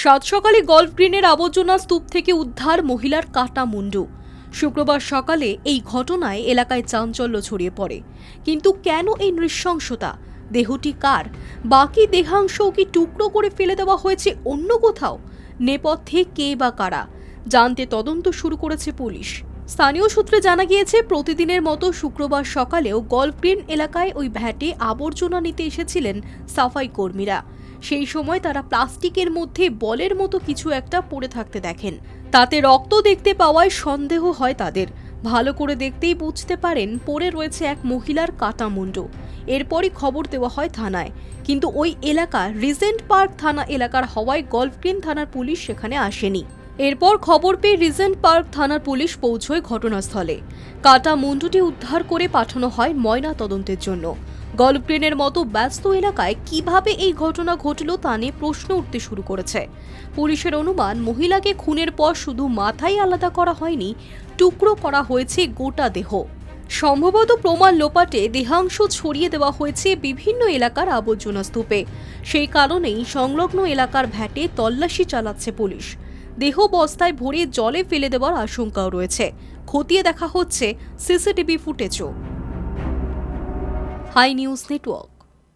সাত সকালে গল্ফ গ্রিনের আবর্জনা স্তূপ থেকে উদ্ধার মহিলার কাটা মুন্ডু। শুক্রবার সকালে এই ঘটনায় এলাকায় চাঞ্চল্য ছড়িয়ে পড়ে। কিন্তু কেন এই নৃশংসতা? দেহটি কার? বাকি দেহাংশও কি টুকরো করে ফেলে দেওয়া হয়েছে অন্য কোথাও? নেপথ্যে কে বা কারা জানতে তদন্ত শুরু করেছে পুলিশ। স্থানীয় সূত্রে জানা গিয়েছে, প্রতিদিনের মতো শুক্রবার সকালেও গল্ফ গ্রিন এলাকায় ওই ভ্যাটে আবর্জনা নিতে এসেছিলেন সাফাই কর্মীরা। সেই সময় তারা প্লাস্টিকের মধ্যে বলের মতো কিছু একটা পড়ে থাকতে দেখেন। তাতে রক্ত দেখতে পাওয়ায় সন্দেহ হয় তাদের। ভালো করে দেখতেই বুঝতে পারেন পড়ে রয়েছে এক মহিলার কাটা মুন্ডু। এরপরই খবর দেওয়া হয় থানায়, কিন্তু ওই এলাকা রিজেন্ট পার্ক থানা এলাকার হওয়ায় গল্ফ গ্রিন থানার পুলিশ সেখানে আসেনি। এরপর খবর পেয়ে রিজেন্ট পার্ক থানার পুলিশ পৌঁছয় ঘটনাস্থলে। কাটা মুন্ডুটি উদ্ধার করে পাঠানো হয় ময়না তদন্তের জন্য। গল্ফ গ্রিনের মতো ব্যস্ত এলাকায় কিভাবে এই ঘটনা ঘটল তা নিয়ে প্রশ্ন উঠতে শুরু করেছে। পুলিশের অনুমান, মহিলাকে খুনের পর শুধু মাথাই আলাদা করা হয়নি, টুকরো করা হয়েছে গোটা দেহ। সম্ভবত প্রমাণ লোপাটে দেহাংশ ছড়িয়ে দেওয়া হয়েছে বিভিন্ন এলাকার আবর্জনা স্তূপে। সেই কারণেই সংলগ্ন এলাকার ভ্যাটে তল্লাশি চালাচ্ছে পুলিশ। দেহ বস্তায় ভরে জলে ফেলে দেওয়ার আশঙ্কাও রয়েছে। খতিয়ে দেখা হচ্ছে সিসিটিভি ফুটেজও। Hi News network.